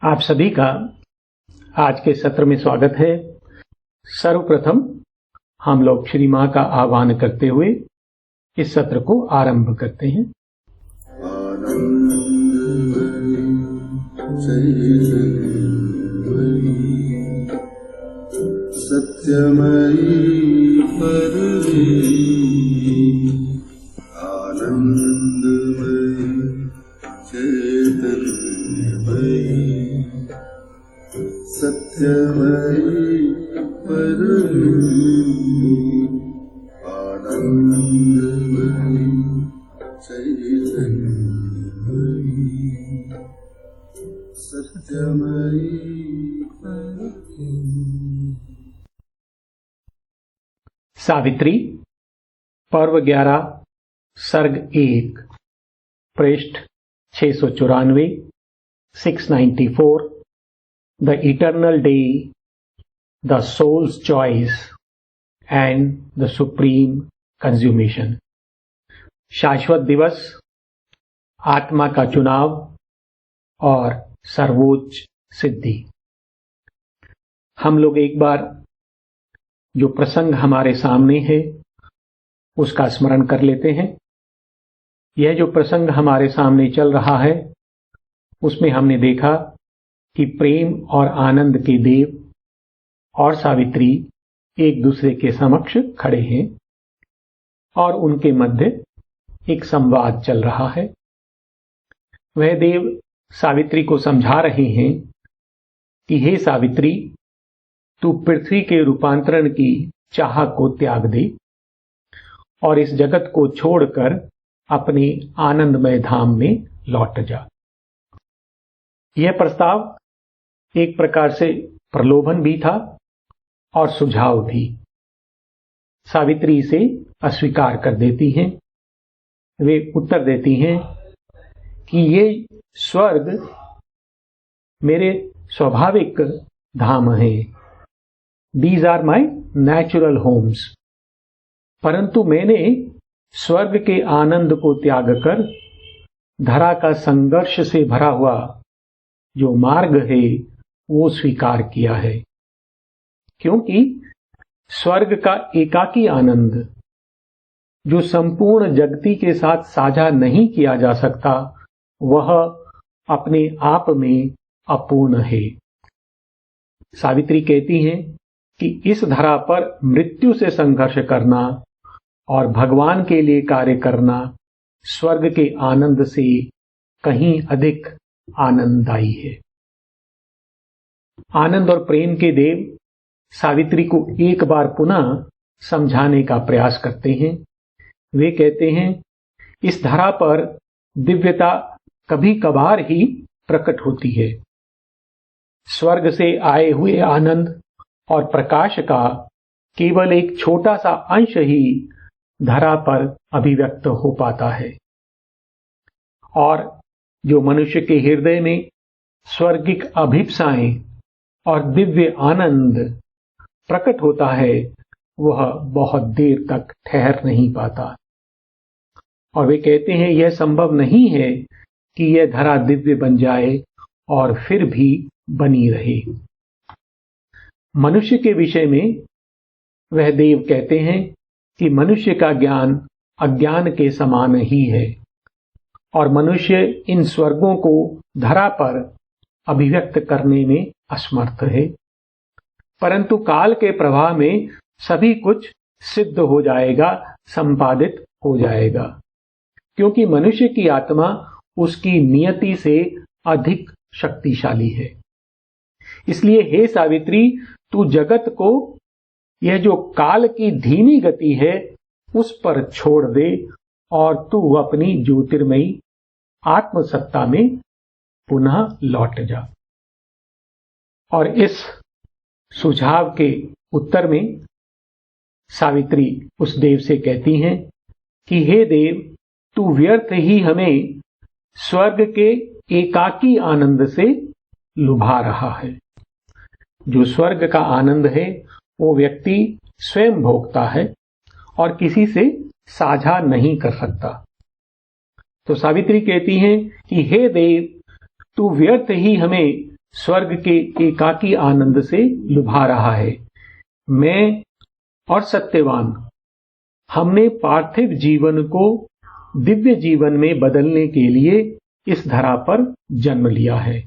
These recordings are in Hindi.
आप सभी का आज के सत्र में स्वागत है। सर्वप्रथम हम लोग श्री मां का आह्वान करते हुए इस सत्र को आरंभ करते हैं। सत्यमयी परमे आनंदमयी चैतन्यमयी सत्यमयी परमे आनंदमयी चैतन्यमयी सत्यमयी परमे। सावित्री पर्व 11 सर्ग 1 पृष्ठ 694 694 the eternal day the souls choice and the supreme consummation. शाश्वत दिवस, आत्मा का चुनाव और सर्वोच्च सिद्धि। हम लोग एक बार जो प्रसंग हमारे सामने है उसका स्मरण कर लेते हैं। यह जो प्रसंग हमारे सामने चल रहा है उसमें हमने देखा कि प्रेम और आनंद के देव और सावित्री एक दूसरे के समक्ष खड़े हैं और उनके मध्य एक संवाद चल रहा है। वह देव सावित्री को समझा रहे हैं कि हे सावित्री, तू पृथ्वी के रूपांतरण की चाह को त्याग दे और इस जगत को छोड़कर अपने आनंदमय धाम में लौट जा। यह प्रस्ताव एक प्रकार से प्रलोभन भी था और सुझाव भी। सावित्री इसे अस्वीकार कर देती हैं। वे उत्तर देती हैं कि ये स्वर्ग मेरे स्वाभाविक धाम हैं। These are my natural homes। परंतु मैंने स्वर्ग के आनंद को त्याग कर धरा का संघर्ष से भरा हुआ जो मार्ग है वो स्वीकार किया है, क्योंकि स्वर्ग का एकाकी आनंद जो संपूर्ण जगती के साथ साझा नहीं किया जा सकता, वह अपने आप में अपूर्ण है। सावित्री कहती हैं कि इस धरा पर मृत्यु से संघर्ष करना और भगवान के लिए कार्य करना स्वर्ग के आनंद से कहीं अधिक आनंददायी है। आनंद और प्रेम के देव सावित्री को एक बार पुनः समझाने का प्रयास करते हैं। वे कहते हैं, इस धरा पर दिव्यता कभी कभार ही प्रकट होती है। स्वर्ग से आए हुए आनंद और प्रकाश का केवल एक छोटा सा अंश ही धरा पर अभिव्यक्त हो पाता है, और जो मनुष्य के हृदय में स्वर्गिक अभिप्साएं और दिव्य आनंद प्रकट होता है, वह बहुत देर तक ठहर नहीं पाता। और वे कहते हैं, यह संभव नहीं है कि यह धरा दिव्य बन जाए और फिर भी बनी रहे। मनुष्य के विषय में वह देव कहते हैं कि मनुष्य का ज्ञान अज्ञान के समान ही है और मनुष्य इन स्वर्गों को धरा पर अभिव्यक्त करने में असमर्थ है। परंतु काल के प्रवाह में सभी कुछ सिद्ध हो जाएगा, संपादित हो जाएगा, क्योंकि मनुष्य की आत्मा उसकी नियति से अधिक शक्तिशाली है। इसलिए हे सावित्री, तू जगत को यह जो काल की धीमी गति है उस पर छोड़ दे और तू अपनी ज्योतिर्मयी आत्मसत्ता में पुनः लौट जा। और इस सुझाव के उत्तर में सावित्री उस देव से कहती हैं कि हे देव, तू व्यर्थ ही हमें स्वर्ग के एकाकी आनंद से लुभा रहा है। जो स्वर्ग का आनंद है वो व्यक्ति स्वयं भोगता है और किसी से साझा नहीं कर सकता। तो सावित्री कहती हैं कि हे देव, तू व्यर्थ ही हमें स्वर्ग के एकाकी आनंद से लुभा रहा है। मैं और सत्यवान, हमने पार्थिव जीवन को दिव्य जीवन में बदलने के लिए इस धरा पर जन्म लिया है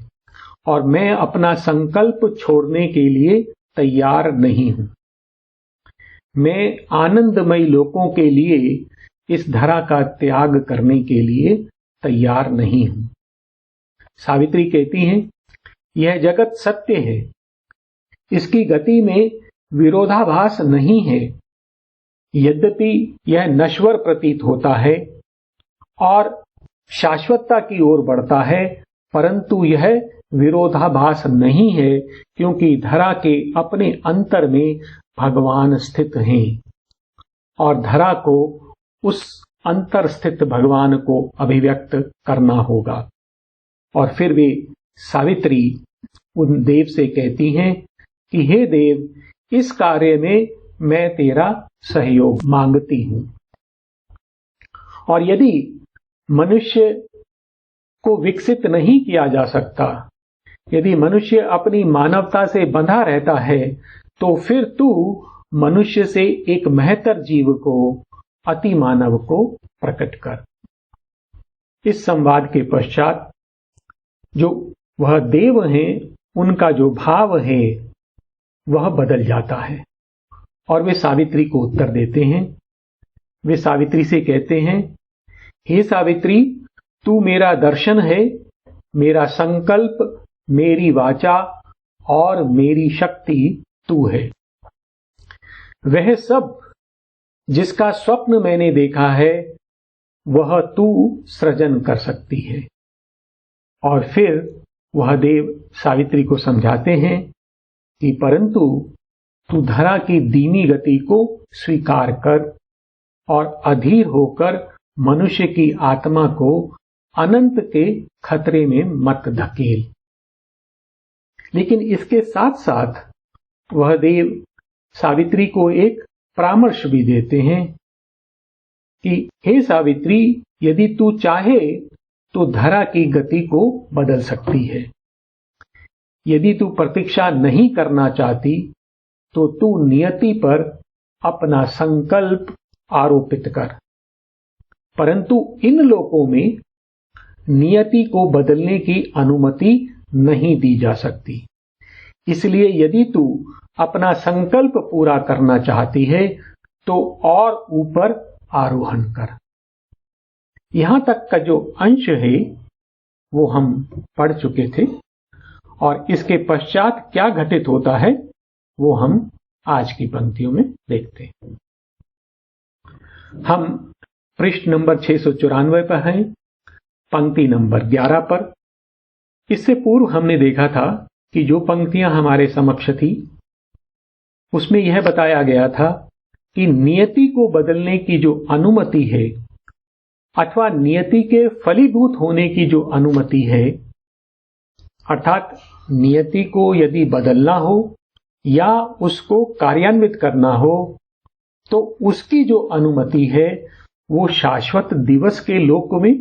और मैं अपना संकल्प छोड़ने के लिए तैयार नहीं हूं। मैं आनंदमयी लोकों के लिए इस धरा का त्याग करने के लिए तैयार नहीं हूं। सावित्री कहती हैं, यह जगत सत्य है, इसकी गति में विरोधाभास नहीं है। यद्यपि यह नश्वर प्रतीत होता है और शाश्वतता की ओर बढ़ता है, परंतु यह विरोधाभास नहीं है, क्योंकि धरा के अपने अंतर में भगवान स्थित हैं और धरा को उस अंतर स्थित भगवान को अभिव्यक्त करना होगा। और फिर वे सावित्री उन देव से कहती हैं कि हे देव, इस कार्य में मैं तेरा सहयोग मांगती हूं। और यदि मनुष्य को विकसित नहीं किया जा सकता, यदि मनुष्य अपनी मानवता से बंधा रहता है, तो फिर तू मनुष्य से एक महतर जीव को, अति मानव को प्रकट कर। इस संवाद के पश्चात जो वह देव हैं, उनका जो भाव है वह बदल जाता है और वे सावित्री को उत्तर देते हैं। वे सावित्री से कहते हैं, हे सावित्री, तू मेरा दर्शन है, मेरा संकल्प, मेरी वाचा और मेरी शक्ति तू है। वह सब जिसका स्वप्न मैंने देखा है वह तू सृजन कर सकती है। और फिर वह देव सावित्री को समझाते हैं कि परंतु तू धरा की धीमी गति को स्वीकार कर और अधीर होकर मनुष्य की आत्मा को अनंत के खतरे में मत धकेल। लेकिन इसके साथ साथ वह देव सावित्री को एक परामर्श भी देते हैं कि हे सावित्री, यदि तू चाहे तो धरा की गति को बदल सकती है। यदि तू प्रतीक्षा नहीं करना चाहती तो तू नियति पर अपना संकल्प आरोपित कर। परंतु इन लोकों में नियति को बदलने की अनुमति नहीं दी जा सकती। इसलिए यदि तू अपना संकल्प पूरा करना चाहती है तो और ऊपर आरोहण कर। यहां तक का जो अंश है वो हम पढ़ चुके थे और इसके पश्चात क्या घटित होता है वो हम आज की पंक्तियों में देखते हैं। हम पृष्ठ नंबर 694 पर हैं, पंक्ति नंबर 11 पर। इससे पूर्व हमने देखा था कि जो पंक्तियां हमारे समक्ष थी उसमें यह बताया गया था कि नियति को बदलने की जो अनुमति है अथवा नियति के फलीभूत होने की जो अनुमति है, अर्थात नियति को यदि बदलना हो या उसको कार्यान्वित करना हो तो उसकी जो अनुमति है वो शाश्वत दिवस के लोक में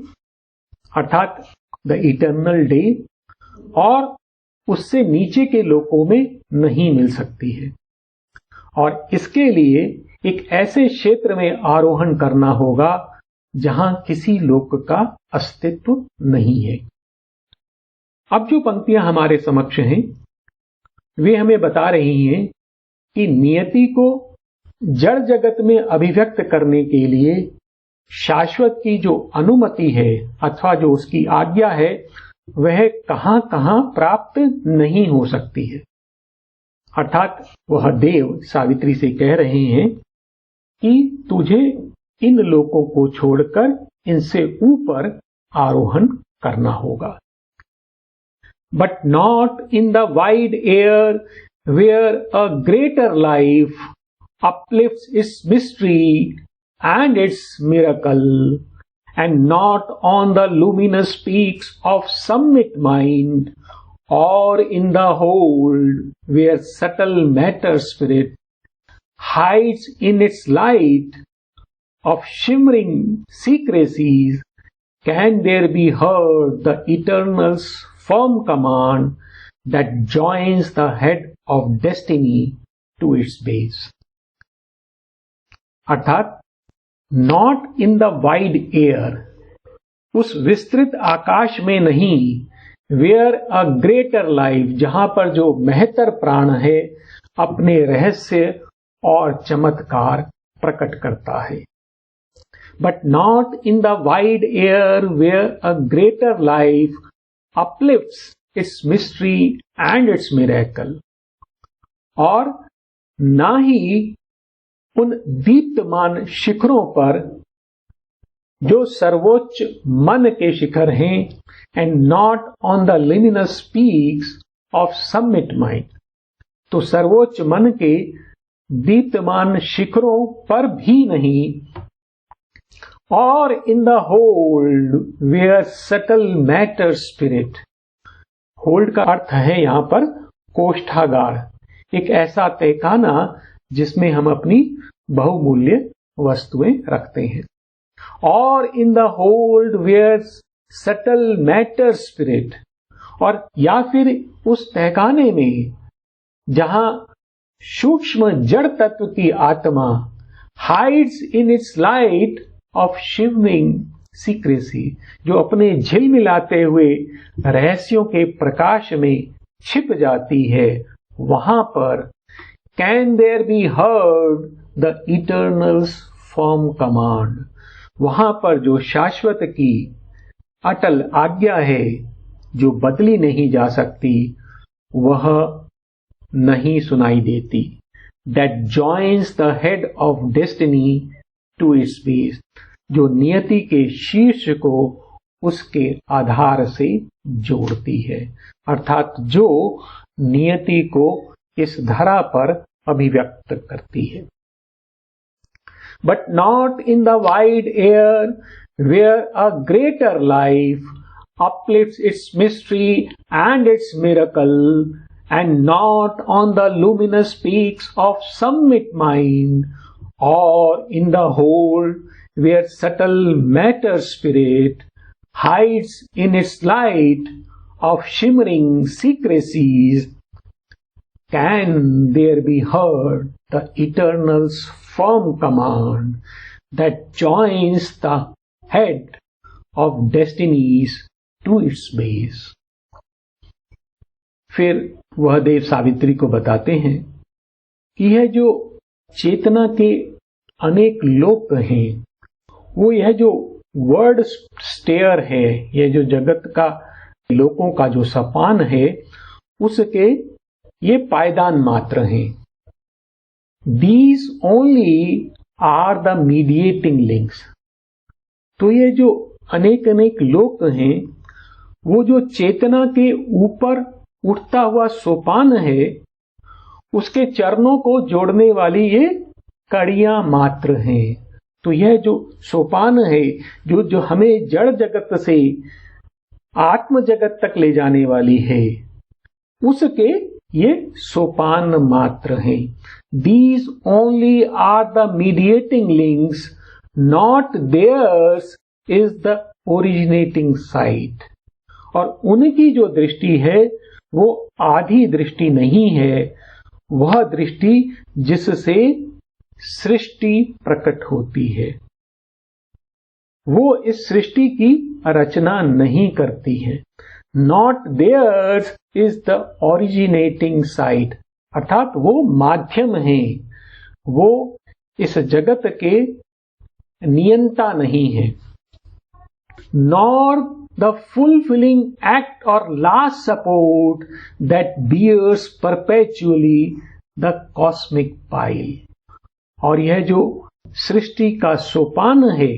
अर्थात द इटर्नल डे और उससे नीचे के लोकों में नहीं मिल सकती है। और इसके लिए एक ऐसे क्षेत्र में आरोहण करना होगा जहां किसी लोक का अस्तित्व नहीं है। अब जो पंक्तियां हमारे समक्ष हैं वे हमें बता रही हैं कि नियति को जड़ जगत में अभिव्यक्त करने के लिए शाश्वत की जो अनुमति है अथवा जो उसकी आज्ञा है वह कहां कहां प्राप्त नहीं हो सकती है। अर्थात वह देव सावित्री से कह रहे हैं कि तुझे इन लोकों को छोड़कर इनसे ऊपर आरोहण करना होगा। But not in the wide air where a greater life uplifts its mystery and its miracle, and not on the luminous peaks of summit mind, or in the hold where subtle matter spirit hides in its light of shimmering secrecies, can there be heard the eternal's firm command, that joins the head of destiny to its base. अर्थात not in the wide air, उस विस्तृत आकाश में नहीं, where a greater life, जहां पर जो महतर प्राण है अपने रहस्य और चमत्कार प्रकट करता है. But not in the wide air where a greater life uplifts its mystery and its miracle. और ना ही उन दीप्तमान शिखरों पर जो सर्वोच्च मन के शिखर हैं, and not on the luminous peaks of summit mind. तो सर्वोच्च मन के दीप्तमान शिखरों पर भी नहीं, और in the hold where subtle matter spirit. Hold का अर्थ है यहां पर कोष्ठागार, एक ऐसा तहखाना जिसमें हम अपनी बहुमूल्य वस्तुएं रखते हैं. और in the hold where subtle matter spirit, और या फिर उस तहखाने में जहां सूक्ष्म जड़ तत्व की आत्मा hides in its light of shimmering secrecy, जो अपने झिलमिलाते हुए रहस्यों के प्रकाश में छिप जाती है, वहां पर can there be heard the eternal's firm command, वहां पर जो शाश्वत की अटल आज्ञा है जो बदली नहीं जा सकती, वह नहीं सुनाई देती. That joins the head of destiny to its base, जो नियति के शीर्ष को उसके आधार से जोड़ती है, अर्थात जो नियति को इस धरा पर अभिव्यक्त करती है. But not in the wide air where a greater life uplifts its mystery and its miracle, and not on the luminous peaks of summit mind, or in the hold where subtle matter spirit hides in its light of shimmering secrecies, can there be heard the eternal's firm command that joins the head of destinies to its base. फिर वह देव सावित्री को बताते हैं कि यह जो चेतना के अनेक लोक हैं, वो यह जो वर्ड स्टेयर है, यह जो जगत का लोकों का जो सपान है, उसके ये पायदान मात्र हैं. These only are the mediating links. तो ये जो अनेक अनेक लोक हैं, वो जो चेतना के ऊपर उठता हुआ सोपान है, उसके चरणों को जोड़ने वाली ये कड़ियां मात्र हैं. तो यह जो सोपान है, जो हमें जड़ जगत से आत्म जगत तक ले जाने वाली है, उसके ये सोपान मात्र हैं. These only are the mediating links, not theirs is the originating sight. और उनकी जो दृष्टि है वो आधी दृष्टि नहीं है, वह दृष्टि जिससे सृष्टि प्रकट होती है. वो इस सृष्टि की रचना नहीं करती है. Not theirs is the originating sight, अर्थात वो माध्यम है, वो इस जगत के नियंता नहीं है. Nor the fulfilling act or last support that bears perpetually the cosmic pile. और यह जो सृष्टि का सोपान है,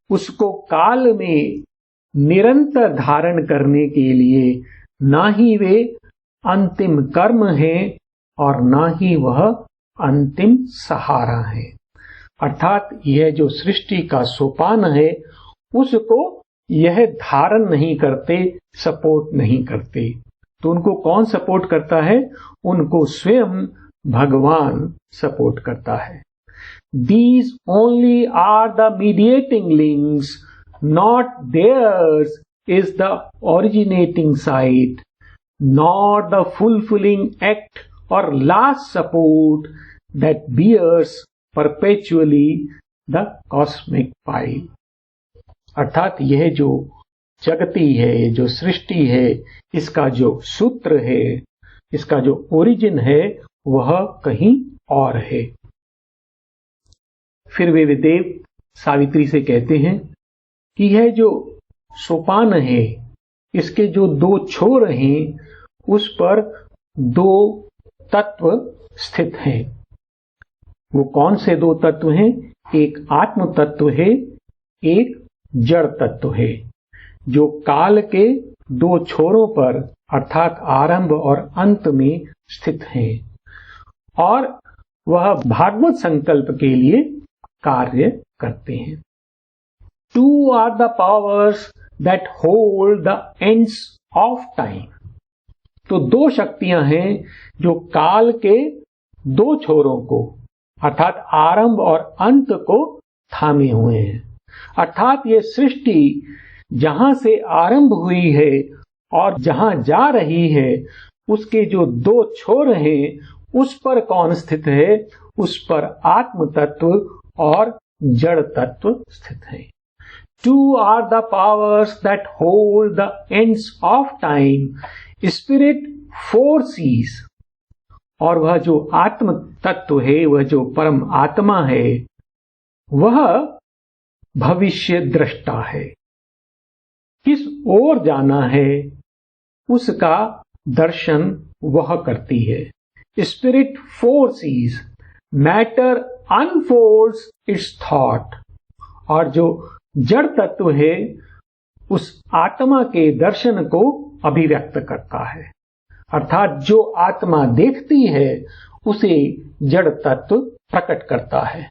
उसको काल में निरंतर धारण करने के लिए ना ही वे अंतिम कर्म है और ना ही वह अंतिम सहारा है. अर्थात यह जो सृष्टि का सोपान है, उसको यह धारण नहीं करते, सपोर्ट नहीं करते. तो उनको कौन सपोर्ट करता है? उनको स्वयं भगवान सपोर्ट करता है. These only are the mediating links, not theirs is the originating sight. nor the fulfilling act or last support that bears perpetually the cosmic pile। अर्थात यह जो जगती है, जो सृष्टि है, इसका जो सूत्र है, इसका जो ओरिजिन है, वह कहीं और है। फिर वे देव सावित्री से कहते हैं कि यह जो सोपान है, इसके जो दो छोर हैं, उस पर दो तत्व स्थित हैं। वो कौन से दो तत्व हैं? एक आत्म तत्व है, एक जड़ तत्व है, जो काल के दो छोरों पर अर्थात आरंभ और अंत में स्थित हैं और वह भागवत संकल्प के लिए कार्य करते हैं। Two are the powers that hold the ends of time। तो दो शक्तियां हैं जो काल के दो छोरों को अर्थात आरंभ और अंत को थामे हुए हैं। अर्थात ये सृष्टि जहां से आरंभ हुई है और जहां जा रही है, उसके जो दो छोर हैं, उस पर कौन स्थित है? उस पर आत्म तत्व और जड़ तत्व स्थित है। Two are the powers that hold the ends of time, spirit foresees। और वह जो आत्म तत्व है, वह जो परम आत्मा है, वह भविष्य दृष्टा है। किस ओर जाना है, उसका दर्शन वह करती है। Spirit forces, matter unfolds its thought. और जो जड़ तत्व है, उस आत्मा के दर्शन को अभिव्यक्त करता है। अर्थात जो आत्मा देखती है, उसे जड़ तत्व प्रकट करता है।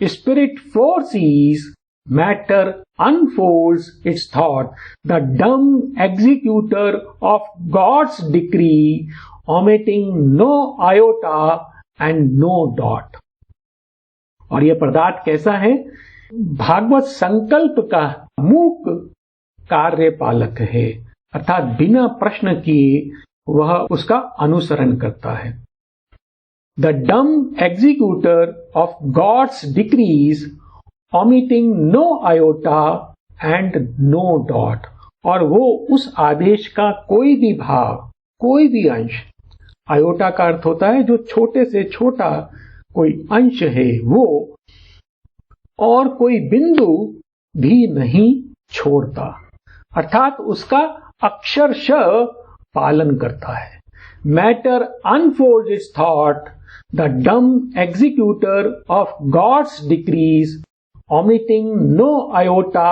Spirit forces, matter unfolds its thought, the dumb executor of God's decree, omitting no iota and no dot। और यह पदार्थ कैसा है? भागवत संकल्प का मूक कार्यपालक है, अर्थात बिना प्रश्न किए वह उसका अनुसरण करता है। The dumb executor of God's decrees, omitting no iota and no dot। और वो उस आदेश का कोई भी भाग, कोई भी अंश, आयोटा का अर्थ होता है जो छोटे से छोटा कोई अंश है वो, और कोई बिंदु भी नहीं छोड़ता। अर्थात उसका अक्षरशः पालन करता है। Matter unfolds its thought, the dumb executor of God's decrees, omitting no iota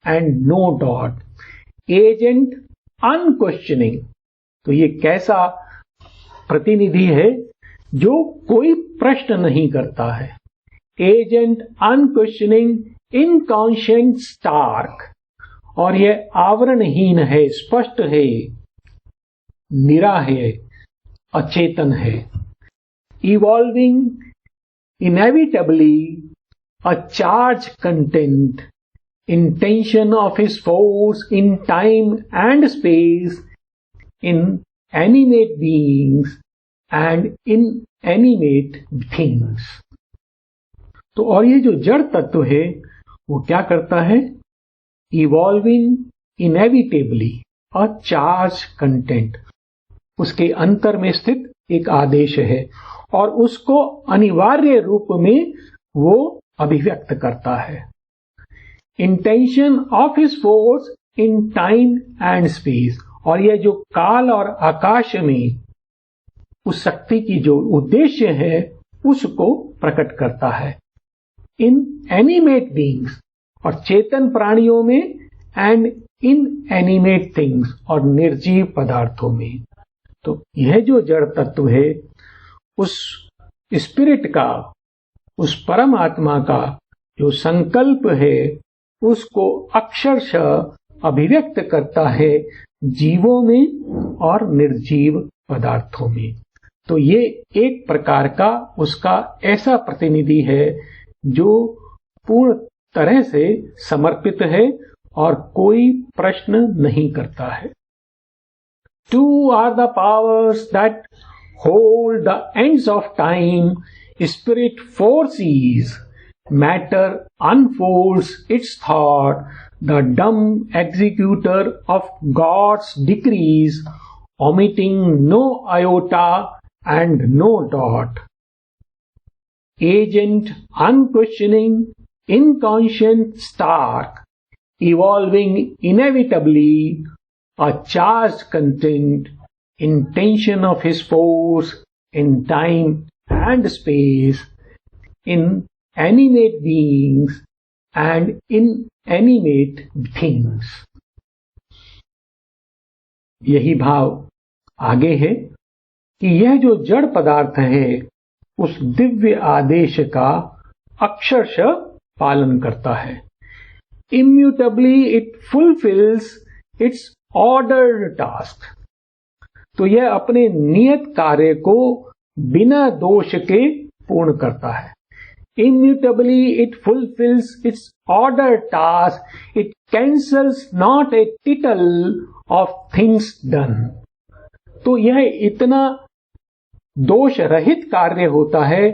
and no dot, agent unquestioning। तो ये कैसा प्रतिनिधि है जो कोई प्रश्न नहीं करता है। Agent unquestioning, inconscient stark. और यह आवरणहीन है, स्पष्ट है, निरा है, अचेतन है। Evolving inevitably a charge content, intention of his force in time and space, in animate beings and inanimate things। तो और ये जो जड़ तत्व है वो क्या करता है? इवॉल्विंग इनेविटेबली अ चार्ज कंटेंट, उसके अंतर में स्थित एक आदेश है और उसको अनिवार्य रूप में वो अभिव्यक्त करता है। Intention of his force in time and space. और यह जो काल और आकाश में उस शक्ति की जो उद्देश्य है, उसको प्रकट करता है। इन एनिमेट बीइंग्स, और चेतन प्राणियों में, एंड इन एनिमेट थिंग्स, और निर्जीव पदार्थों में। तो यह जो जड़ तत्व है, उस स्पिरिट का, उस परमात्मा का जो संकल्प है, उसको अक्षरशः अभिव्यक्त करता है जीवों में और निर्जीव पदार्थों में। तो ये एक प्रकार का उसका ऐसा प्रतिनिधि है जो पूर्ण तरह से समर्पित है और कोई प्रश्न नहीं करता है। Two are the powers that hold the ends of time. Spirit foresees, matter unfolds its thought. The dumb executor of God's decrees, omitting no iota and no dot. Agent unquestioning, inconscient, stark, evolving inevitably, a charged content, intention of his force in time and space, in animate beings and inanimate things. यही भाव आगे है कि यह जो जड़ पदार्थ है उस दिव्य आदेश का अक्षरशः पालन करता है. Immutably it fulfills its ordered task. तो यह अपने नियत कार्य को बिना दोष के पूर्ण करता है. Immutably it fulfills its ordered task. It cancels not a tittle of things done. तो यह इतना दोष रहित कार्य होता है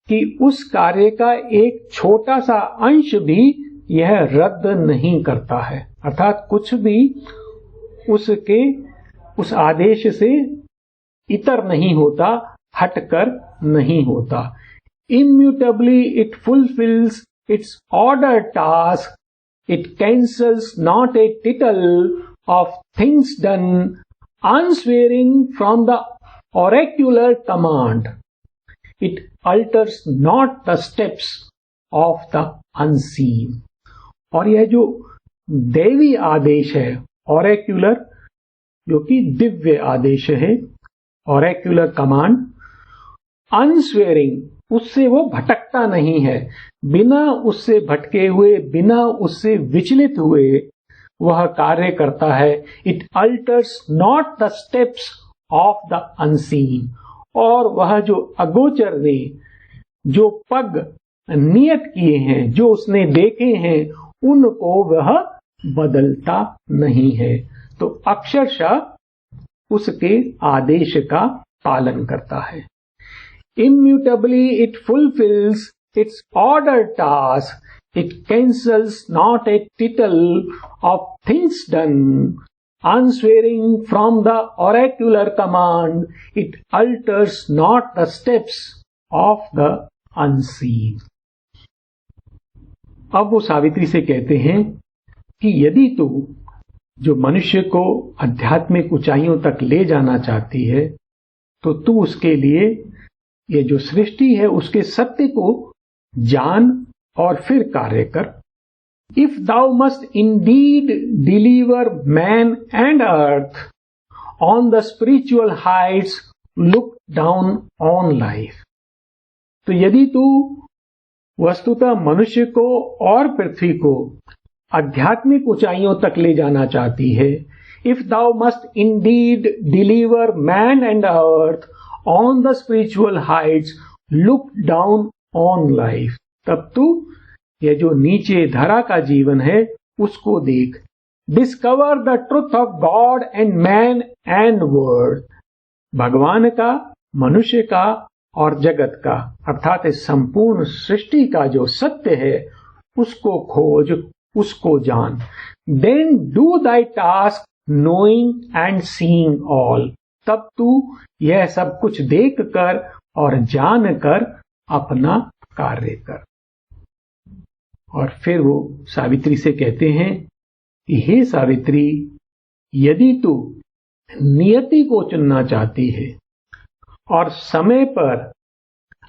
कि उस कार्य का एक छोटा सा अंश भी यह रद्द नहीं करता है. अर्थात कुछ भी उसके उस आदेश से इतर नहीं होता, हटकर नहीं होता. Immutably it fulfills its ordered task. It cancels not a tittle of things done, unswerving from the oracular command. It alters not the steps of the unseen. और यह जो दैवी आदेश है, oracular, जो कि दिव्य आदेश है, oracular command, unswerving, उससे वो भटकता नहीं है. बिना उससे भटके हुए, बिना उससे विचलित हुए वह कार्य करता है. It alters not the steps of the unseen. और वह जो अगोचर ने जो पग नियत किए हैं, जो उसने देखे हैं, उनको वह बदलता नहीं है. तो अक्षरशः उसके आदेश का पालन करता है. Immutably it fulfills its ordered task. It cancels not a tittle of things done, unswerving from the oracular command. It alters not the steps of the unseen. अब वो सावित्री से कहते हैं कि यदि तू जो मनुष्य को आध्यात्मिक ऊंचाइयों तक ले जाना चाहती है, तो तू उसके लिए ये जो सृष्टि है उसके सत्य को जान और फिर कार्य कर. If thou must indeed deliver man and earth, on the spiritual heights look down on life. तो यदि तू वस्तुतः मनुष्य को और पृथ्वी को आध्यात्मिक ऊंचाइयों तक ले जाना चाहती है, if thou must indeed deliver man and earth, on the spiritual heights look down on life. तब तू यह जो नीचे धरा का जीवन है उसको देख. Discover the truth of God and man and world. भगवान का, मनुष्य का और जगत का, अर्थात इस संपूर्ण सृष्टि का जो सत्य है उसको खोज, उसको जान. Then do thy task knowing and seeing all. तब तू यह सब कुछ देख कर और जान कर अपना कार्य कर. और फिर वो सावित्री से कहते हैं कि हे सावित्री, यदि तू नियति को चुनना चाहती है और समय पर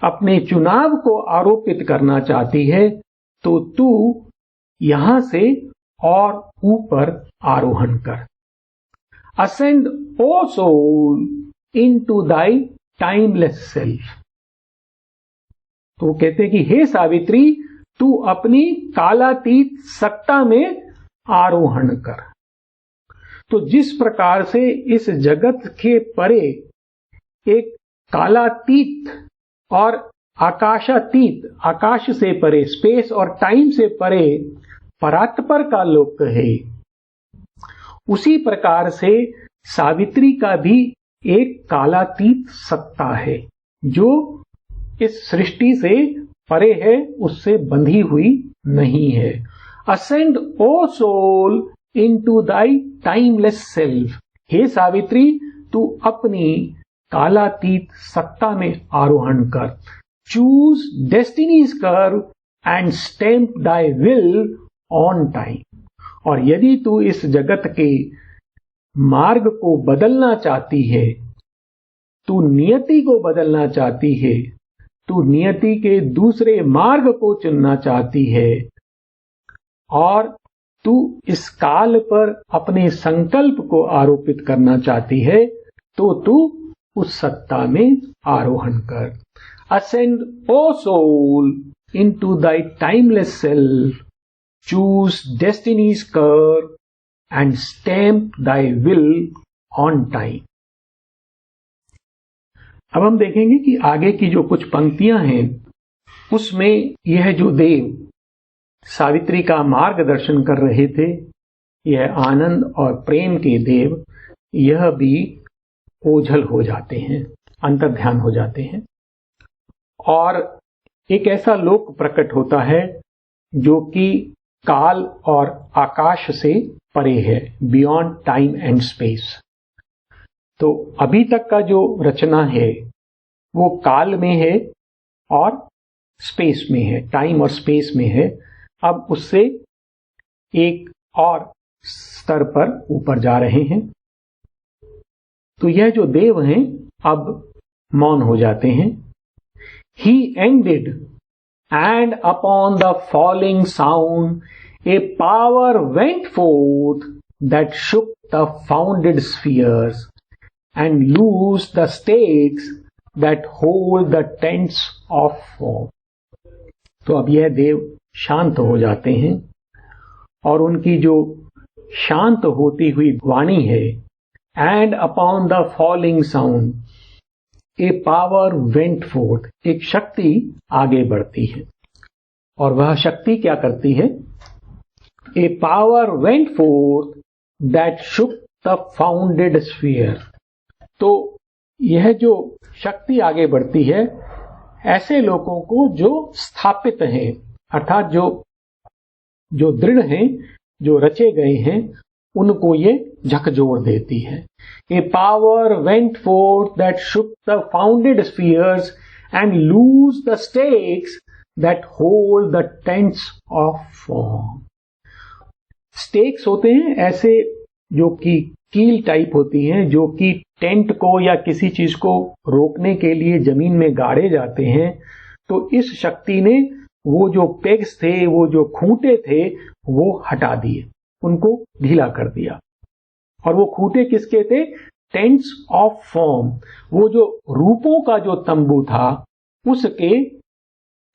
अपने चुनाव को आरोपित करना चाहती है, तो तू यहां से और ऊपर आरोहण कर. Ascend, O soul, into thy timeless self. तो कहते हैं कि हे सावित्री, तू अपनी कालातीत सत्ता में आरोहण कर. तो जिस प्रकार से इस जगत के परे एक कालातीत और आकाशातीत, आकाश से परे, स्पेस और टाइम से परे परात्पर का लोक है, उसी प्रकार से सावित्री का भी एक कालातीत सत्ता है जो इस सृष्टि से परे है, उससे बंधी हुई नहीं है। Ascend O soul into thy timeless self. हे सावित्री, तू अपनी कालातीत सत्ता में आरोहण कर। Choose destiny's curve and stamp thy will on time. और यदि तू इस जगत के मार्ग को बदलना चाहती है, तू नियति को बदलना चाहती है, तू नियति के दूसरे मार्ग को चुनना चाहती है और तू इस काल पर अपने संकल्प को आरोपित करना चाहती है, तो तू उस सत्ता में आरोहण कर। Ascend O soul into thy timeless self, choose destiny's curve and stamp thy will on time. अब हम देखेंगे कि आगे की जो कुछ पंक्तियां हैं उसमें यह जो देव सावित्री का मार्गदर्शन कर रहे थे, यह आनंद और प्रेम के देव, यह भी ओझल हो जाते हैं, अंतर्ध्यान हो जाते हैं और एक ऐसा लोक प्रकट होता है जो कि काल और आकाश से परे है, बियॉन्ड टाइम एंड स्पेस। तो अभी तक का जो रचना है वो काल में है और स्पेस में है, टाइम और स्पेस में है। अब उससे एक और स्तर पर ऊपर जा रहे हैं। तो यह जो देव हैं अब मौन हो जाते हैं। He ended, and upon the falling sound, a power went forth that shook the founded spheres and loosed the stakes that hold the tents of form. तो अब यह देव शांत हो जाते हैं और उनकी जो शांत होती हुई वाणी है, and upon the falling sound, a power went forth, एक शक्ति आगे बढ़ती है। और वह शक्ति क्या करती है? A power went forth that shook the founded sphere. तो यह जो शक्ति आगे बढ़ती है ऐसे लोगों को जो स्थापित हैं, अर्थात जो दृढ़ हैं, जो रचे गए हैं, उनको ये झकझोर देती है। A power went forth that shook the founded spheres and loosed the stakes that hold the tents of form. Stakes होते हैं ऐसे जो कि कील टाइप होती हैं, जो कि टेंट को या किसी चीज को रोकने के लिए जमीन में गाड़े जाते हैं। तो इस शक्ति ने वो जो पेग्स थे, वो जो खूंटे थे, वो हटा दिए, उनको ढीला कर दिया। और वो खूंटे किसके थे? टेंट्स ऑफ फॉर्म, वो जो रूपों का जो तंबू था उसके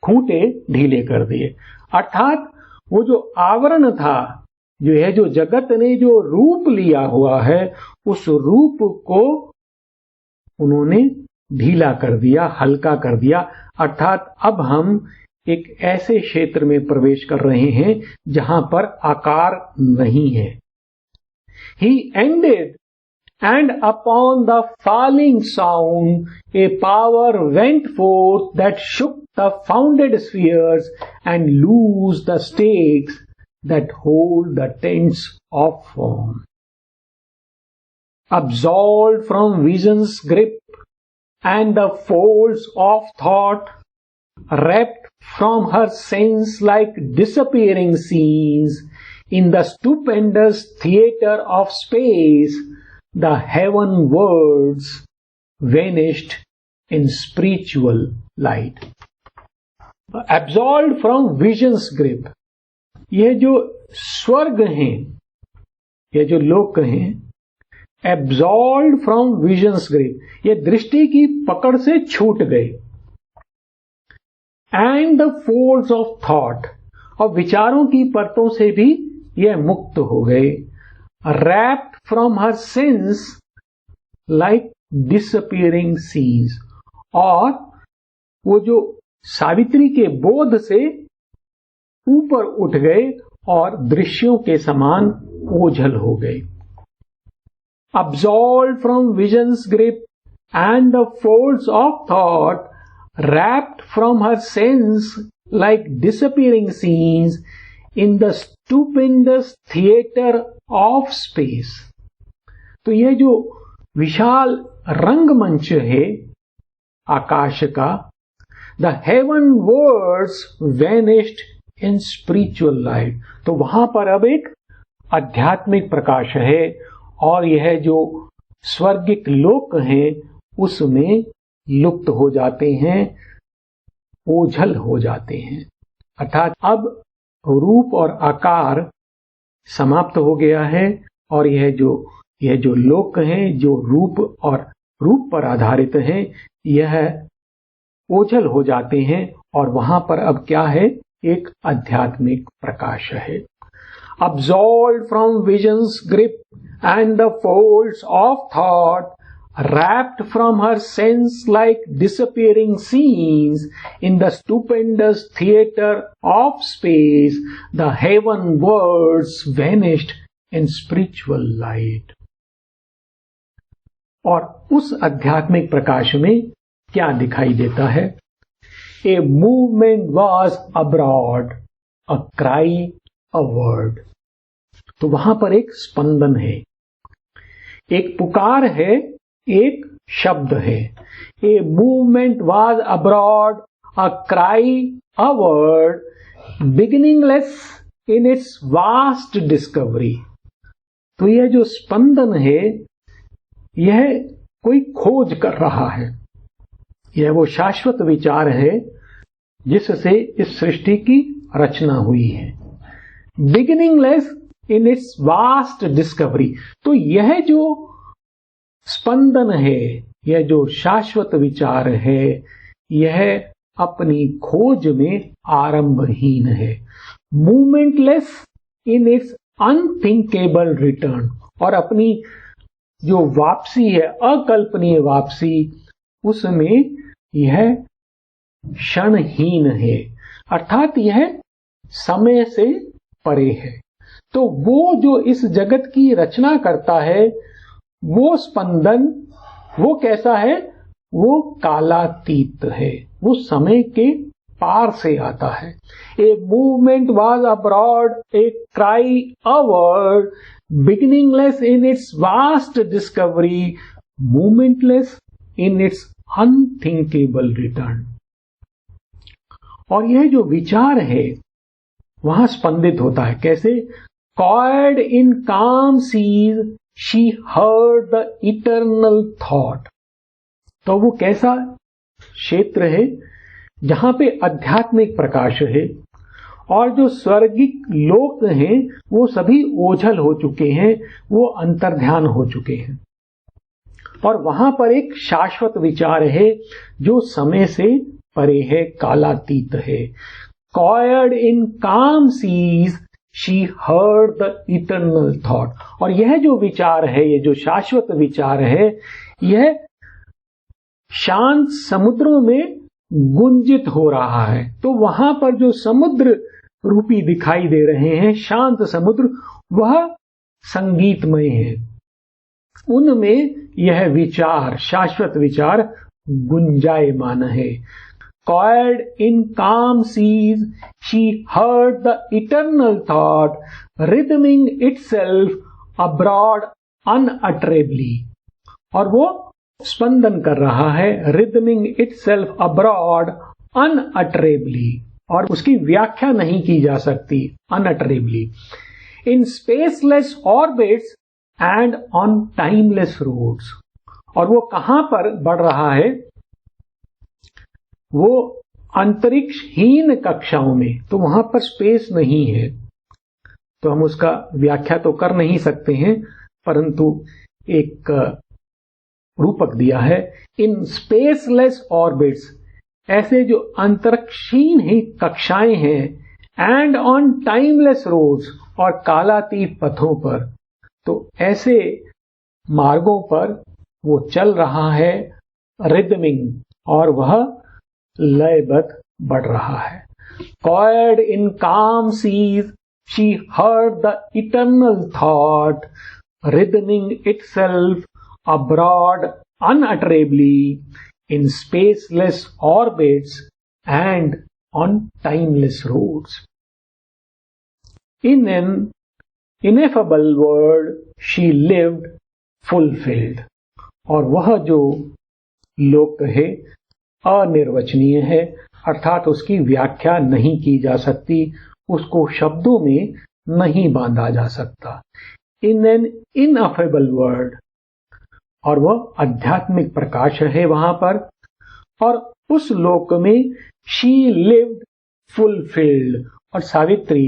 खूंटे ढीले कर दिए। अर्थात वो जो आवरण था, जो है जो जगत ने जो रूप लिया हुआ है, उस रूप को उन्होंने ढीला कर दिया, हल्का कर दिया। अर्थात अब हम एक ऐसे क्षेत्र में प्रवेश कर रहे हैं जहां पर आकार नहीं है। He ended, and upon the falling sound, a power went forth that shook the founded spheres and loosed the stakes that hold the tents of form. Absolved from vision's grip and the folds of thought, wrapped from her sense like disappearing scenes, in the stupendous theatre of space, the heaven worlds vanished in spiritual light. Absolved from vision's grip, यह जो स्वर्ग हैं, यह जो लोक हैं, एब्जॉल्व फ्रॉम विजन्स ग्रिप, ये दृष्टि की पकड़ से छूट गए। And the folds of thought, और विचारों की परतों से भी यह मुक्त हो गए। Rapt from her sense like disappearing seas, और वो जो सावित्री के बोध से ऊपर उठ गए और दृश्यों के समान ओझल हो गए। absolved from vision's grip and the folds of thought, wrapped from her sense like disappearing scenes in the stupendous theater of space. तो यह जो विशाल रंगमंच है आकाश का, the heaven worlds vanished in spiritual light. तो वहां पर अब एक आध्यात्मिक प्रकाश है और यह जो स्वर्गिक लोक हैं उसमें लुप्त हो जाते हैं, ओझल हो जाते हैं। अर्थात अब रूप और आकार समाप्त हो गया है और यह जो लोक हैं, जो रूप और रूप पर आधारित हैं, यह ओझल हो जाते हैं और वहां पर अब क्या है, एक आध्यात्मिक प्रकाश है। Absolved from vision's grip and the folds of thought, wrapped from her sense like disappearing scenes in the stupendous theater of space, the heaven worlds vanished in spiritual light. और उस आध्यात्मिक प्रकाश में क्या दिखाई देता है? A movement was abroad, a cry, a word. तो वहां पर एक स्पंदन है, एक पुकार है, एक शब्द है। A movement was abroad, a cry, a word, beginningless in its vast discovery. तो यह जो स्पंदन है, यह कोई खोज कर रहा है। यह वो शाश्वत विचार है जिससे इस सृष्टि की रचना हुई है। Beginningless in its vast discovery. तो यह जो स्पंदन है, यह जो शाश्वत विचार है, यह अपनी खोज में आरंभहीन है। मूवमेंटलेस इन इट्स अनथिंकेबल रिटर्न। और अपनी जो वापसी है, अकल्पनीय वापसी, उसमें यह क्षणहीन है। अर्थात यह समय से परे है। तो वो जो इस जगत की रचना करता है, वो स्पंदन, वो कैसा है? वो कालातीत है, वो समय के पार से आता है। A movement was abroad, a cry, a word, beginningless in its vast discovery, movementless in its unthinkable return. और यह जो विचार है वहां स्पंदित होता है। कैसे? Coiled in calm seas she heard the eternal thought. तो वो कैसा क्षेत्र है जहां पे आध्यात्मिक प्रकाश है और जो स्वर्गिक लोक हैं वो सभी ओझल हो चुके हैं, वो अंतर्ध्यान हो चुके हैं। और वहां पर एक शाश्वत विचार है जो समय से परे है, कालातीत है। Coiled in calm seas she heard the eternal thought. और यह जो विचार है, ये जो शाश्वत विचार है, यह शांत समुद्रों में गुंजित हो रहा है। तो वहां पर जो समुद्र रूपी दिखाई दे रहे हैं, शांत समुद्र, वह संगीतमय है। उनमें यह विचार, शाश्वत विचार, गुंजायमान है। Caught in calm seas, she heard the eternal thought, rhythming itself abroad unutterably. और वो स्पंदन कर रहा है, rhythming itself abroad unutterably. और उसकी व्याख्या नहीं की जा सकती, unutterably. In spaceless orbits and on timeless roads. और वो कहां पर बढ़ रहा है? वो अंतरिक्षहीन कक्षाओं में। तो वहां पर स्पेस नहीं है, तो हम उसका व्याख्या तो कर नहीं सकते हैं, परंतु एक रूपक दिया है। इन स्पेसलेस ऑर्बिट्स, ऐसे जो अंतरिक्षहीन ही कक्षाएं हैं, एंड ऑन टाइमलेस रोड्स, और कालातीत पथों पर। तो ऐसे मार्गों पर वो चल रहा है, रिदमिंग, और वह लयबद्ध बढ़ रहा है। Caught in calm seas, she heard the eternal thought, writhing itself abroad unutterably in spaceless orbits and on timeless roads. In an ineffable world she lived fulfilled. और वह जो लोक है अनिर्वचनीय है, अर्थात उसकी व्याख्या नहीं की जा सकती, उसको शब्दों में नहीं बांधा जा सकता. इन एन इनअफेबल वर्ल्ड, और वह आध्यात्मिक प्रकाश है वहां पर, और उस लोक में शी लिव्ड फुलफिल्ड, और सावित्री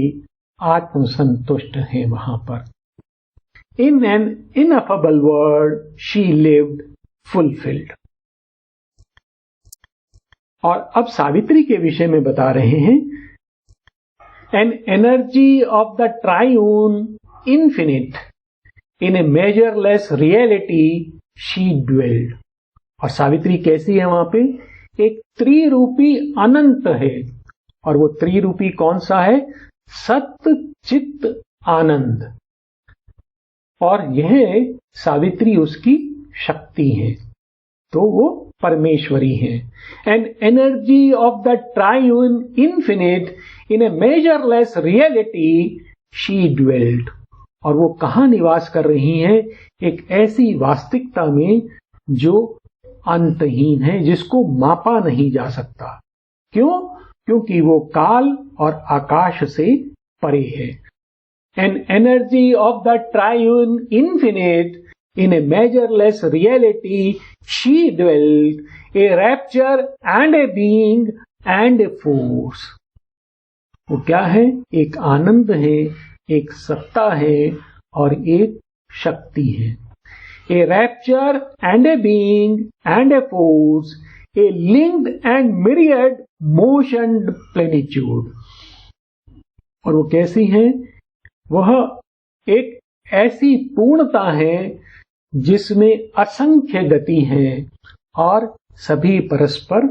आत्मसंतुष्ट है वहां पर. In an ineffable world she lived fulfilled. और अब सावित्री के विषय में बता रहे हैं. An energy of the triune infinite in a measureless reality she dwelled. और सावित्री कैसी है वहां पे? एक त्रिरूपी अनंत है, और वो त्रिरूपी कौन सा है? सत्य चित्त आनंद. और यह सावित्री उसकी शक्ति है, तो वो परमेश्वरी है. An energy of the triune infinite in a measureless reality she dwelled. और वो कहाँ निवास कर रही हैं? एक ऐसी वास्तविकता में जो अंतहीन है, जिसको मापा नहीं जा सकता. क्यों? क्योंकि वो काल और आकाश से परे है. An energy of the triune infinite in a measureless reality she dwelt, a rapture and a being and a force. वो क्या है? एक आनंद है, एक सत्ता है, और एक शक्ति है. A rapture and a being and a force, a linked and myriad motioned plenitude. और वो कैसी है? वह एक ऐसी पूर्णता है जिसमें असंख्य गति है और सभी परस्पर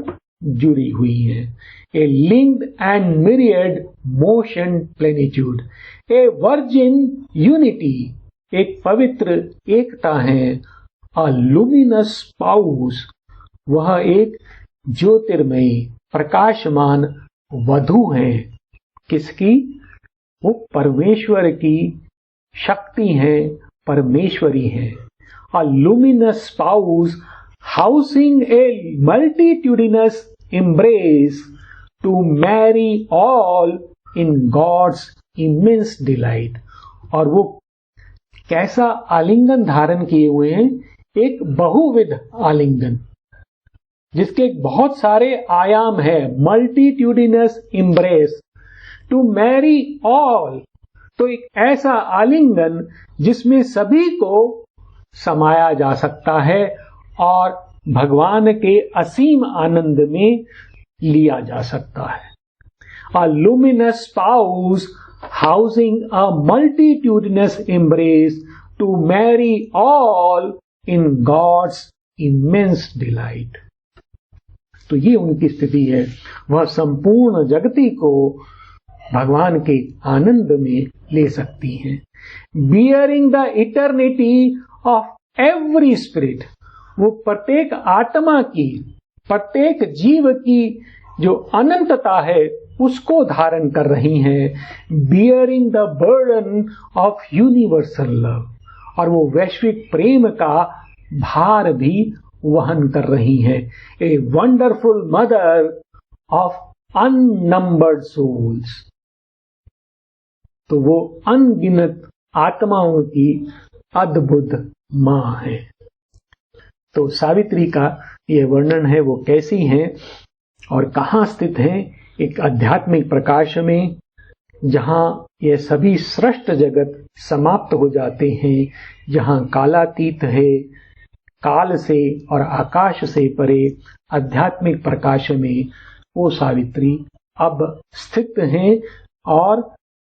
जुड़ी हुई हैं. A linked and myriad motion plenitude, a virgin unity, एक पवित्र एकता है. अ लुमिनस स्पाउस, वह एक ज्योतिर्मयी प्रकाशमान वधू है. किसकी? वो परमेश्वर की शक्ति है, परमेश्वरी है. A luminous spouse housing a multitudinous embrace to marry all in God's immense delight. और वो कैसा आलिंगन धारण किए हुए हैं? एक बहुविध आलिंगन, जिसके बहुत सारे आयाम है. Multitudinous embrace to marry all, तो एक ऐसा आलिंगन जिसमें सभी को समाया जा सकता है और भगवान के असीम आनंद में लिया जा सकता है. A luminous spouse housing a multitudinous embrace to marry all in God's immense delight. तो ये उनकी स्थिति है. वह संपूर्ण जगती को भगवान के आनंद में ले सकती हैं. Bearing the eternity of every spirit, वो प्रत्येक आत्मा की, प्रत्येक जीव की जो अनंतता है उसको धारण कर रही हैं. Bearing the burden of universal love, और वो वैश्विक प्रेम का भार भी वहन कर रही हैं. A wonderful mother of unnumbered souls, तो वो अनगिनत आत्माओं की अद्भुत मां है. तो सावित्री का ये वर्णन है, वो कैसी हैं और कहाँ स्थित हैं? एक आध्यात्मिक प्रकाश में, जहां ये सभी सृष्ट जगत समाप्त हो जाते हैं, जहां कालातीत है, काल से और आकाश से परे आध्यात्मिक प्रकाश में वो सावित्री अब स्थित हैं और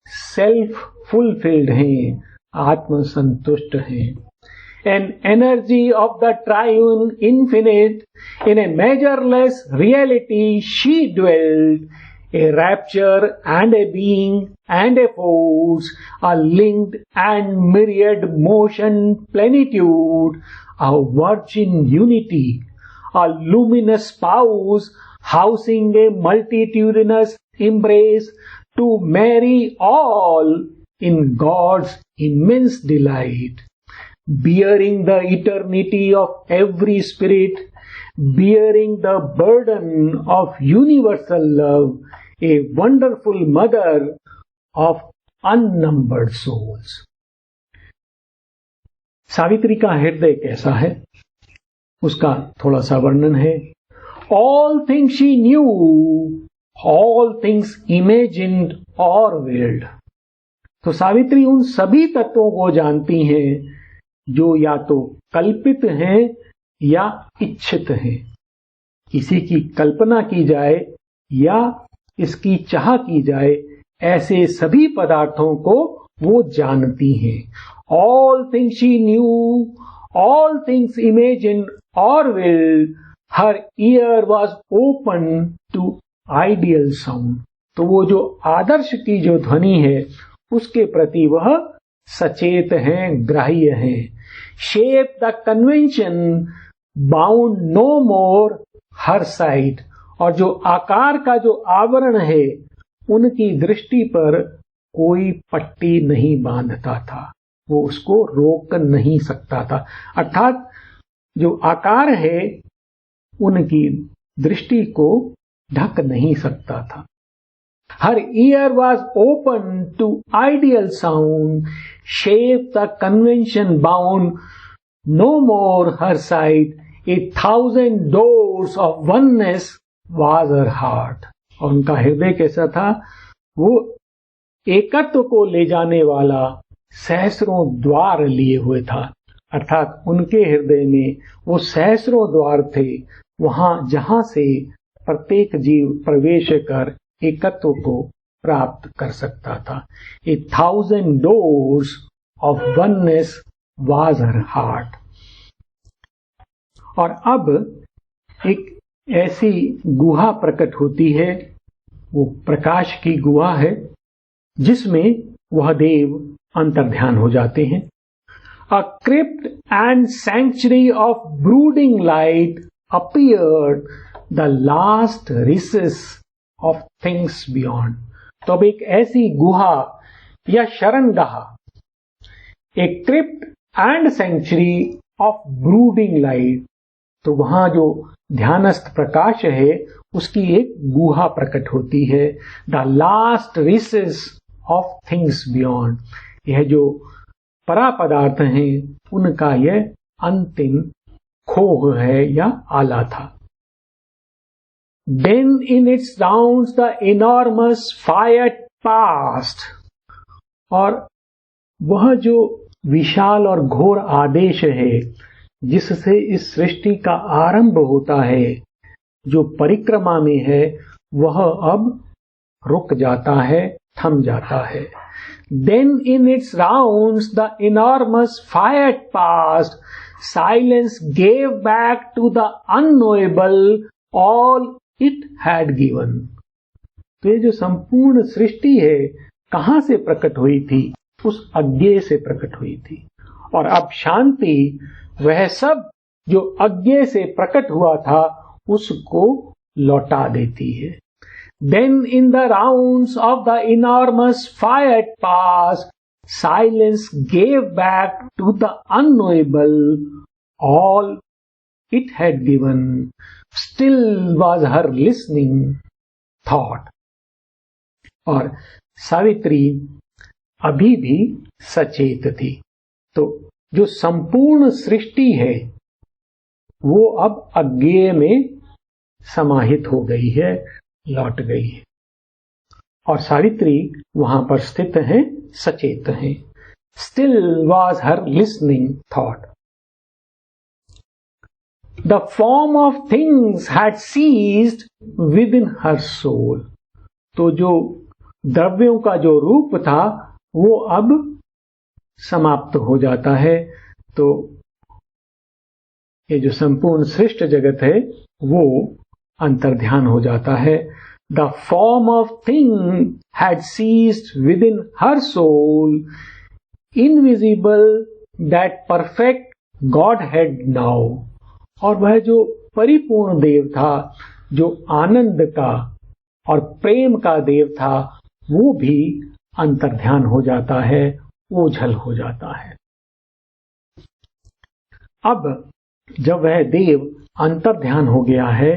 सेल्फ फुलफिल्ड हैं, आत्मसंतुष्ट हैं. An energy of the triune infinite, in a measureless reality she dwelt, A rapture and a being and a force, a linked and myriad motion plenitude, a virgin unity, a luminous spouse housing a multitudinous embrace to marry all in God's immense delight, bearing the eternity of every spirit, bearing the burden of universal love, a wonderful mother of unnumbered souls. Savitri का हृदय कैसा है, उसका थोड़ा सा वर्णन है. All things she knew, all things imagined or willed. तो सावित्री उन सभी तत्वों को जानती हैं जो या तो कल्पित हैं या इच्छित हैं. किसी की कल्पना की जाए या इसकी चाह की जाए, ऐसे सभी पदार्थों को वो जानती हैं. All things she knew, all things imagined or willed, her ear was open to ideal sound. तो वो जो आदर्श की जो ध्वनि है उसके प्रति वह सचेत हैं, ग्राह्य हैं. Shape the convention, bound no more her sight. और जो आकार का जो आवरण है उनकी दृष्टि पर कोई पट्टी नहीं बांधता था, वो उसको रोक नहीं सकता था. अर्थात जो आकार है उनकी दृष्टि को ढक नहीं सकता था. Her ear was open to ideal sound, shape the convention bound no more her sight, 1,000 doors of oneness was her heart. और उनका हृदय कैसा था, वो एकत्व को ले जाने वाला सहस्रों द्वार लिए हुए था. अर्थात उनके हृदय में वो सहस्रों द्वार थे, वहां जहां से प्रत्येक जीव प्रवेश कर एकत्व को प्राप्त कर सकता था. 1,000 doors of oneness was her heart. और अब एक ऐसी गुहा प्रकट होती है, वो प्रकाश की गुहा है, जिसमें वह देव अंतर्ध्यान हो जाते हैं. A crypt and sanctuary of brooding light appeared, the last recess of things beyond. तो अब एक ऐसी गुहा या शरणगाह, एक crypt and sanctuary of brooding light, तो वहां जो ध्यानस्थ प्रकाश है उसकी एक गुहा प्रकट होती है. The last recess of things beyond, यह जो परा पदार्थ हैं उनका यह अंतिम खोह है या आला था. Then in its rounds the enormous fiat passed, और वह जो विशाल और घोर आदेश है जिससे इस सृष्टि का आरंभ होता है, जो परिक्रमा में है, वह अब रुक जाता है, थम जाता है. Then in its rounds the enormous fiat passed, silence gave back to the unknowable all it had given. तो ये जो संपूर्ण सृष्टि है कहां से प्रकट हुई थी, उस अज्ञेय से प्रकट हुई थी. और अब शांति वह सब जो अज्ञेय से प्रकट हुआ था उसको लौटा देती है. Then in the rounds of the enormous fiat past, silence gave back to the unknowable all it had given. Still was her listening thought. और सावित्री अभी भी सचेत थी. तो जो संपूर्ण सृष्टि है वो अब अज्ञेय में समाहित हो गई है, लौट गई है, और सावित्री वहां पर स्थित हैं, सचेत हैं. Still was her listening thought. The form of things had ceased within her soul. तो जो द्रव्यों का जो रूप था वो अब समाप्त हो जाता है. तो ये जो संपूर्ण सृष्ट जगत है वो अंतर्ध्यान हो जाता है. the form of thing had ceased within her soul, invisible that perfect Godhead now. और वह जो परिपूर्ण देव था, जो आनंद का और प्रेम का देव था, वो भी अंतर्ध्यान हो जाता है, ओझल हो जाता है। अब जब वह देव अंतर्ध्यान हो गया है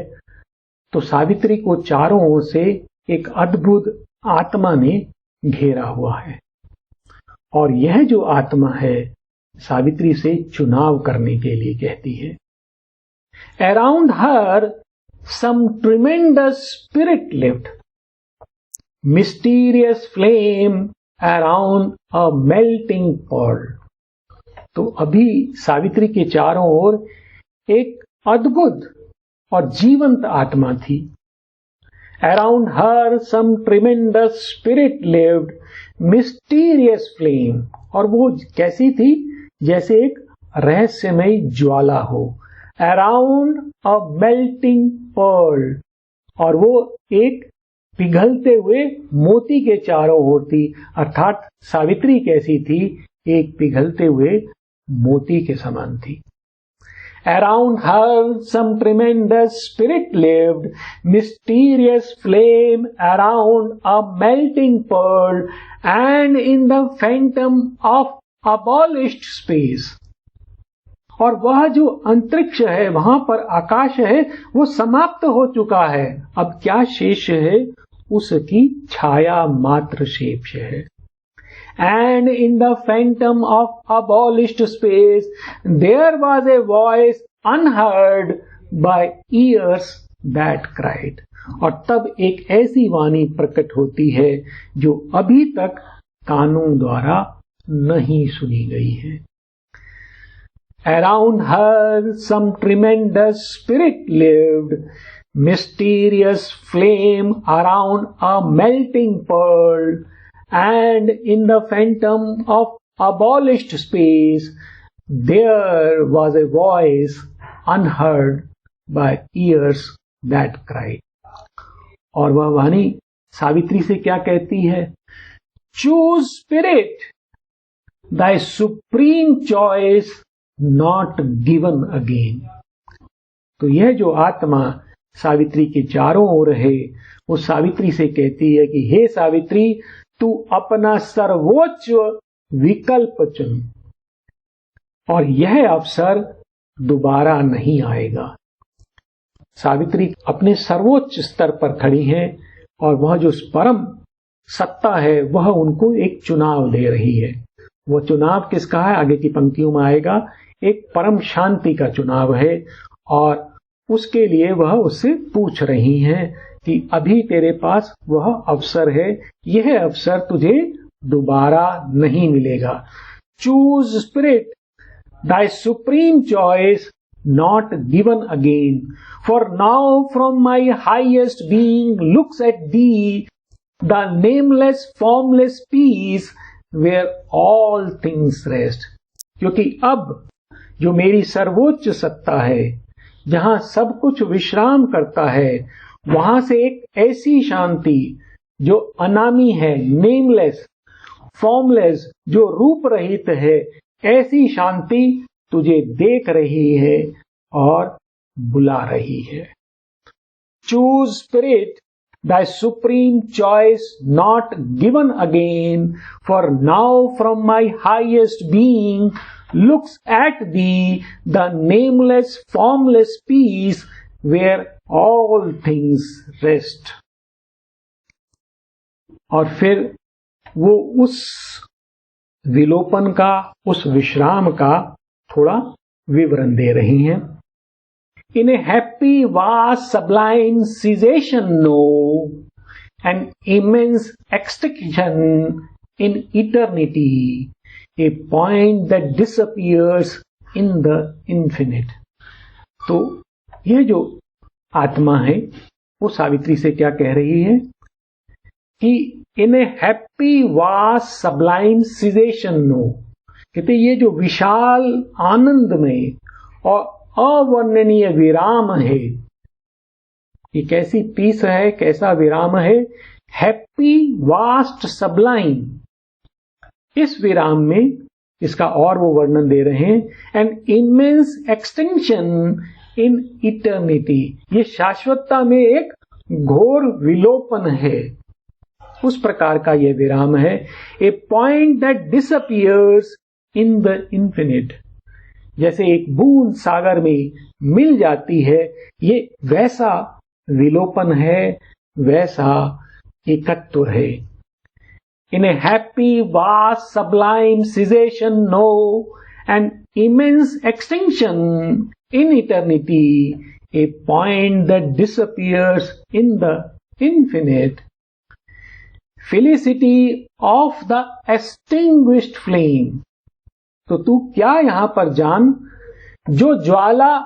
तो सावित्री को चारों ओर से एक अद्भुत आत्मा ने घेरा हुआ है और यह जो आत्मा है सावित्री से चुनाव करने के लिए कहती है। Around her some tremendous spirit lived, mysterious flame around a melting pearl. तो अभी सावित्री के चारों ओर एक अद्भुत और जीवंत आत्मा थी। Around her some tremendous spirit lived, mysterious flame. और वो कैसी थी? जैसे एक रहस्यमयी ज्वाला हो। अराउंड अ मेल्टिंग पर्ल, और वो एक पिघलते हुए मोती के चारों ओर थी। अर्थात सावित्री कैसी थी? एक पिघलते हुए मोती के समान थी। Around her some tremendous spirit lived, mysterious flame around a melting pearl, and in the phantom of abolished space. और वह जो अंतरिक्ष है, वहां पर आकाश है, वो समाप्त हो चुका है। अब क्या शेष है? उसकी छाया मात्र शेष है। And in the phantom of abolished space, there was a voice unheard by ears that cried. और तब एक ऐसी वाणी प्रकट होती है जो अभी तक कानों द्वारा नहीं सुनी गई है। Around her some tremendous spirit lived, mysterious flame around a melting pearl, and in the phantom of abolished space there was a voice unheard by ears that cried. और वह वाणी सावित्री से क्या कहती है? Choose spirit, thy supreme choice not given again. तो यह जो आत्मा सावित्री के चारों ओर है, वो सावित्री से कहती है कि हे सावित्री, तू अपना सर्वोच्च विकल्प चुन और यह अवसर दोबारा नहीं आएगा। सावित्री अपने सर्वोच्च स्तर पर खड़ी है और वह जो परम सत्ता है वह उनको एक चुनाव दे रही है। वह चुनाव किसका है? आगे की पंक्तियों में आएगा। एक परम शांति का चुनाव है और उसके लिए वह उससे पूछ रही हैं कि अभी तेरे पास वह अवसर है, यह अवसर तुझे दोबारा नहीं मिलेगा। Choose spirit, thy supreme choice not given again, for now from my highest being looks at thee, the nameless formless peace where all things rest. क्योंकि अब जो मेरी सर्वोच्च सत्ता है, जहां सब कुछ विश्राम करता है, वहां से एक ऐसी शांति जो अनामी है, नेमलेस, फॉर्मलेस, जो रूप रहित है, ऐसी शांति तुझे देख रही है और बुला रही है। Choose spirit, thy supreme choice not given again, for now from my highest being looks at thee, the nameless formless peace where all things rest. और फिर वो उस विलोपन का, उस विश्राम का थोड़ा विवरण दे रही हैं। In a happy, vast, sublime cessation, no, an immense extinction in eternity, a point that disappears in the infinite. तो यह जो आत्मा है वो सावित्री से क्या कह रही है कि in a happy vast sublime cessation know, कहते ये जो विशाल आनंद में और अवर्णनीय विराम है, ये कैसी पीस है, कैसा विराम है। हैप्पी वास्ट सबलाइम, इस विराम में इसका और वो वर्णन दे रहे हैं। And immense extension in eternity, ये शाश्वतता में एक घोर विलोपन है, उस प्रकार का ये विराम है। A point that disappears in the infinite, जैसे एक बूंद सागर में मिल जाती है, ये वैसा विलोपन है, वैसा एकत्व है। In a happy, vast, sublime cessation, no, an immense extinction in eternity, a point that disappears in the infinite. Felicity of the extinguished flame. तो तू क्या यहां पर जान, जो ज्वाला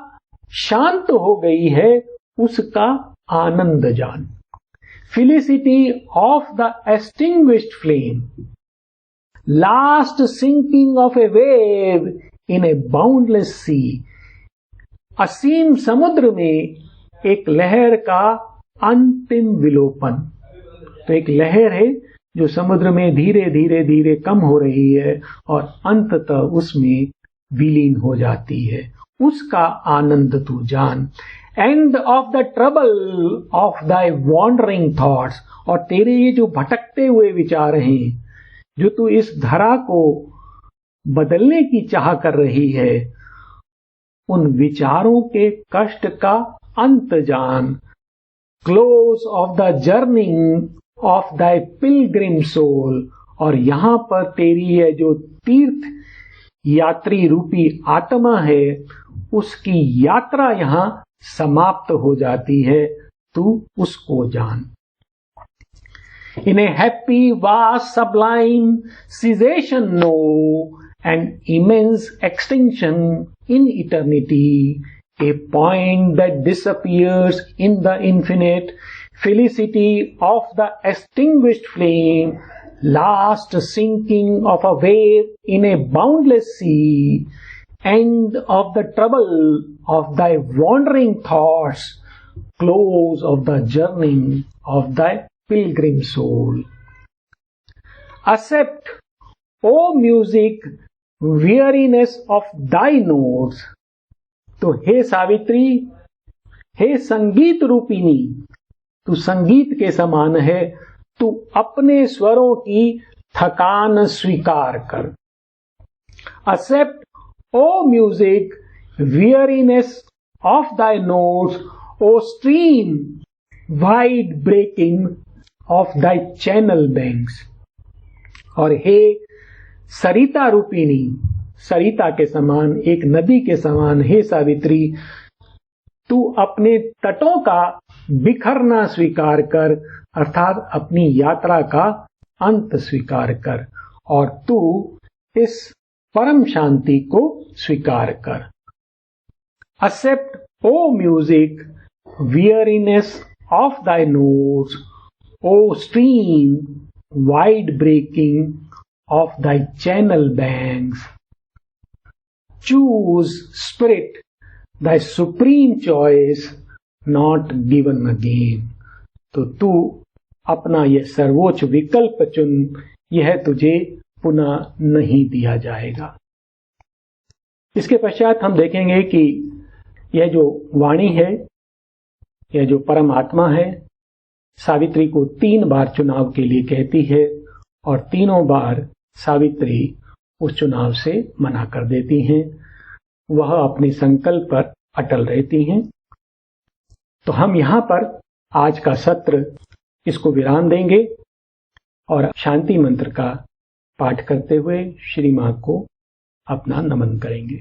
शांत हो गई है उसका आनंद जान। Felicity of the extinguished flame, last sinking of a wave in a boundless sea. असीम समुद्र में एक लहर का अंतिम विलोपन। तो एक लहर है जो समुद्र में धीरे धीरे धीरे कम हो रही है और अंततः उसमें विलीन हो जाती है, उसका आनंद तू जान। End of the trouble of thy wandering thoughts, और तेरे ये जो भटकते हुए विचार हैं, जो तू इस धरा को बदलने की चाह कर रही है, उन विचारों के कष्ट का अंत जान। Close of the journeying of thy pilgrim soul, और यहां पर तेरी ये जो तीर्थ यात्री रूपी आत्मा है, उसकी यात्रा यहां समाप्त हो जाती है, तू उसको जान। In a happy, vast, sublime cessation, no, an immense extinction in eternity, a point that disappears in the infinite, felicity of the extinguished flame, last sinking of a wave in a boundless sea, end of the trouble of thy wandering thoughts, close of the journey of thy pilgrim soul. Accept, O music, weariness of thy notes. तो हे सावित्री, हे संगीत रूपिणी, तू संगीत के समान है, तू अपने स्वरों की थकान स्वीकार कर। Accept, O music, weariness of thy notes, O stream, wide breaking of thy channel banks. और हे सरिता रूपिणी, सरिता के समान, एक नदी के समान, हे सावित्री, तू अपने तटों का बिखरना स्वीकार कर, अर्थात अपनी यात्रा का अंत स्वीकार कर, और तू इस परम शांति को स्वीकार कर। Accept, O music, weariness of thy notes, O stream, wide breaking of thy channel banks. Choose, spirit, thy supreme choice, not given again. तो तू अपना यह सर्वोच्च विकल्प चुन, यह तुझे पुनः नहीं दिया जाएगा। इसके पश्चात हम देखेंगे कि यह जो वाणी है, यह जो परमात्मा है, सावित्री को 3 बार चुनाव के लिए कहती है, और तीनों बार सावित्री उस चुनाव से मना कर देती हैं। वह अपने संकल्प पर अटल रहती हैं। तो हम यहां पर आज का सत्र इसको विराम देंगे और शांति मंत्र का पाठ करते हुए श्री मां को अपना नमन करेंगे।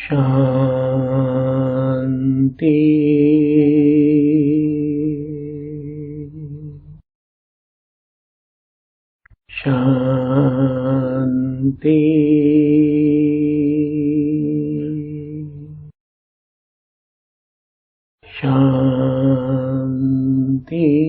शांति शांति शांति।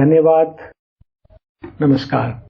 धन्यवाद। नमस्कार।